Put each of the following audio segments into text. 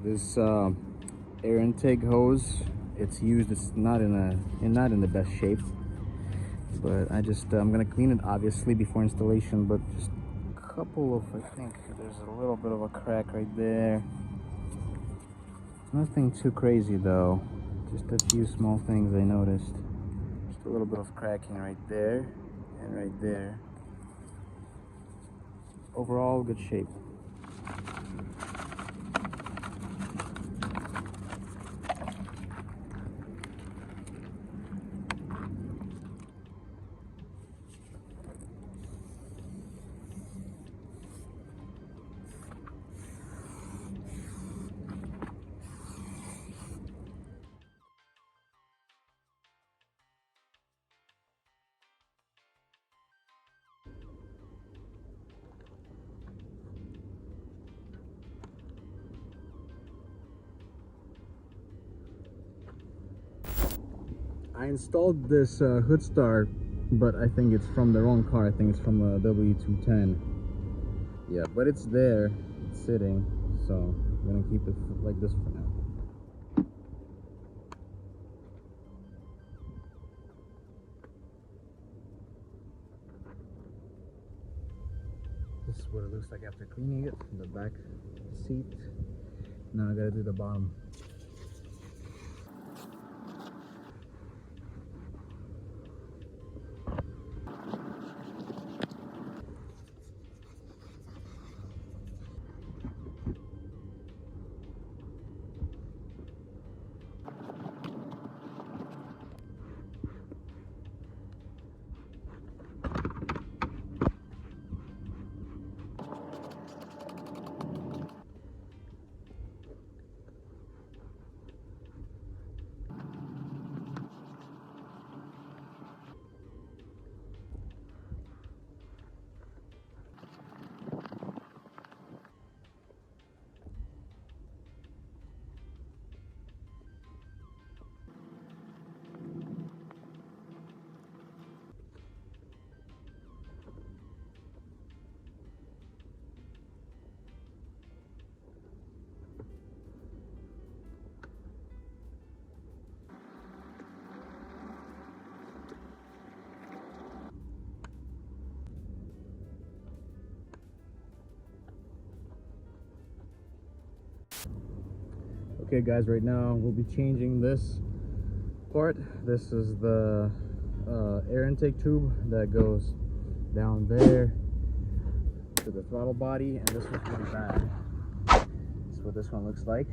This air intake hose, it's used. It's not in the best shape, but I'm gonna clean it obviously before installation. But just a couple of, I think there's a little bit of a crack right there. Nothing too crazy though. Just a few small things I noticed. Just a little bit of cracking right there and right there. Overall, good shape. I installed this hood star, but I think it's from the wrong car. I think it's from a W210. Yeah, but it's there, it's sitting, so I'm gonna keep it like this for now. This is what it looks like after cleaning it from the back seat. Now I gotta do the bottom. Okay guys, right now we'll be changing this part. This is the air intake tube that goes down there to the throttle body, and this one's really bad. That's what this one looks like.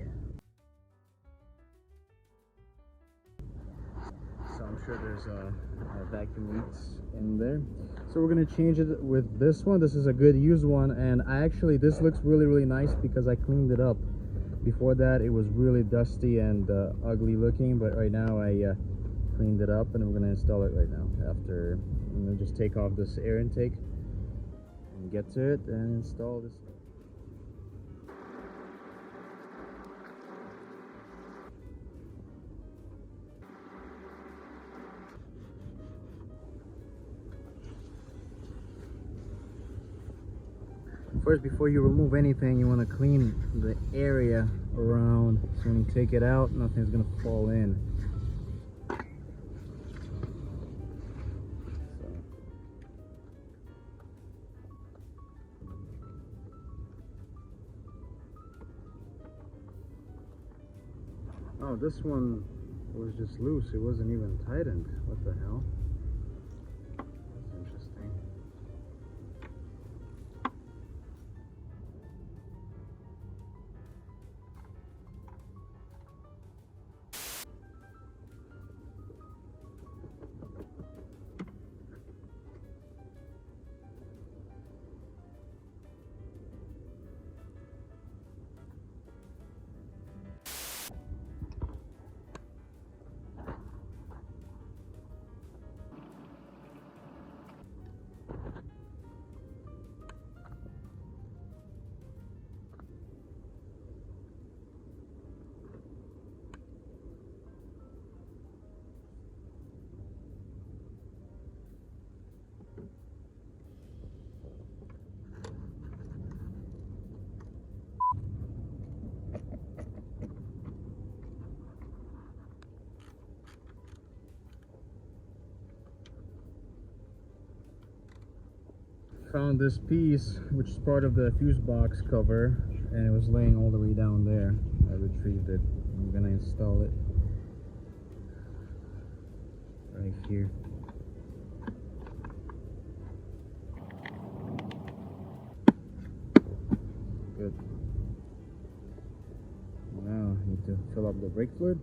So I'm sure there's a vacuum leaks in there. So we're gonna change it with this one. This is a good used one, and this looks really nice because I cleaned it up. Before that it was really dusty and ugly looking, but right now I cleaned it up, and we're going to install it right now. After I'm going to just take off this air intake and get to it and install this. First, before you remove anything, you want to clean the area around, so when you take it out, nothing's going to fall in. Oh, this one was just loose. It wasn't even tightened. What the hell? That's interesting. found this piece, which is part of the fuse box cover, and it was laying all the way down there. I retrieved it. I'm gonna install it right here. Good. Now I need to fill up the brake fluid.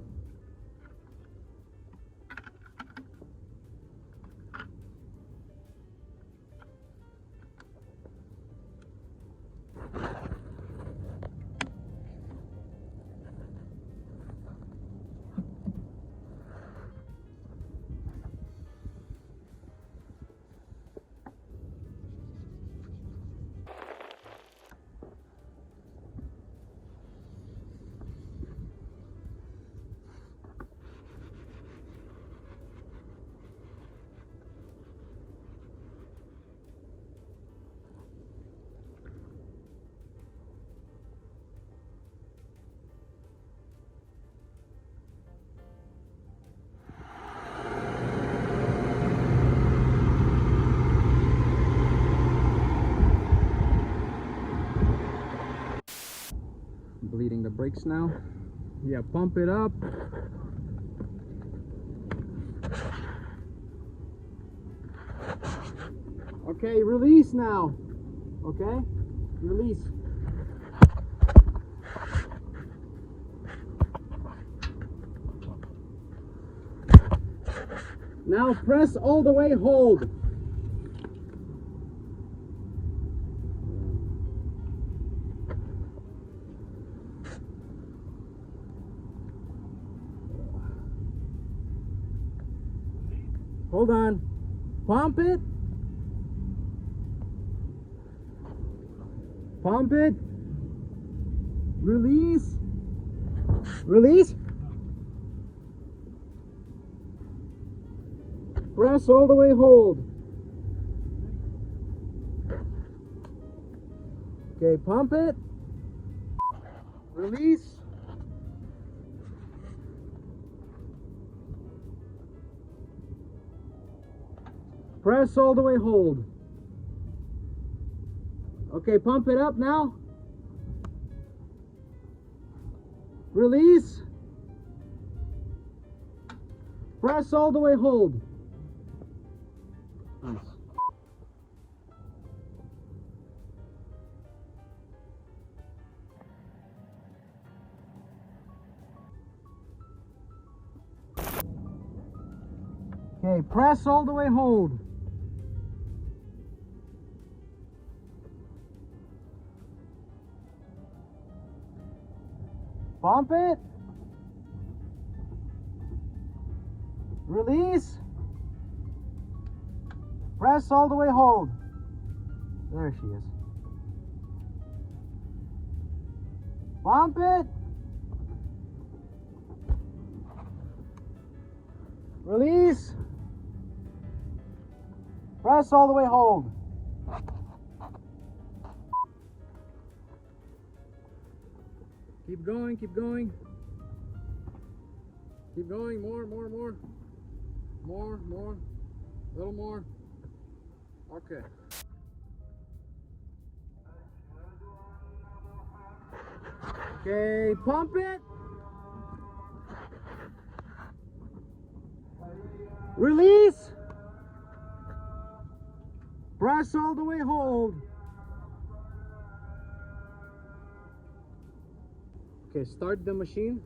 Bleeding the brakes now. Yeah, pump it up. Okay, release now. Okay, release. Now press all the way, hold. Hold on. Pump it. Pump it. Release. Release. Press all the way, hold. Okay, pump it. Release. Press all the way, hold. Okay, pump it up now. Release. Press all the way, hold. Nice. Okay, press all the way, hold. Pump it. Release. Press all the way, hold. There she is. Pump it. Release. Press all the way, hold. Keep going, keep going. Keep going, more. More. A little more. Okay. Okay, pump it. Release. Press all the way, hold. Okay, start the machine.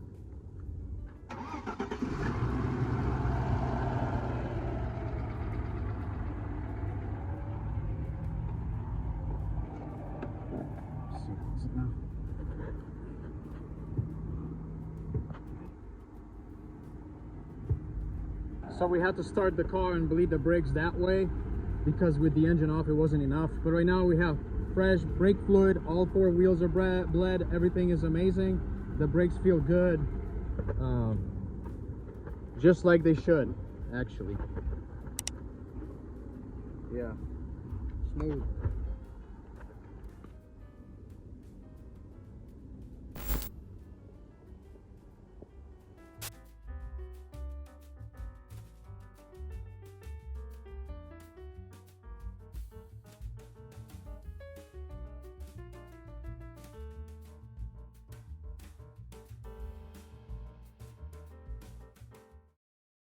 So we had to start the car and bleed the brakes that way because with the engine off it wasn't enough. But right now we have fresh brake fluid, all four wheels are bled, everything is amazing. The brakes feel good, just like they should, actually. Yeah, smooth.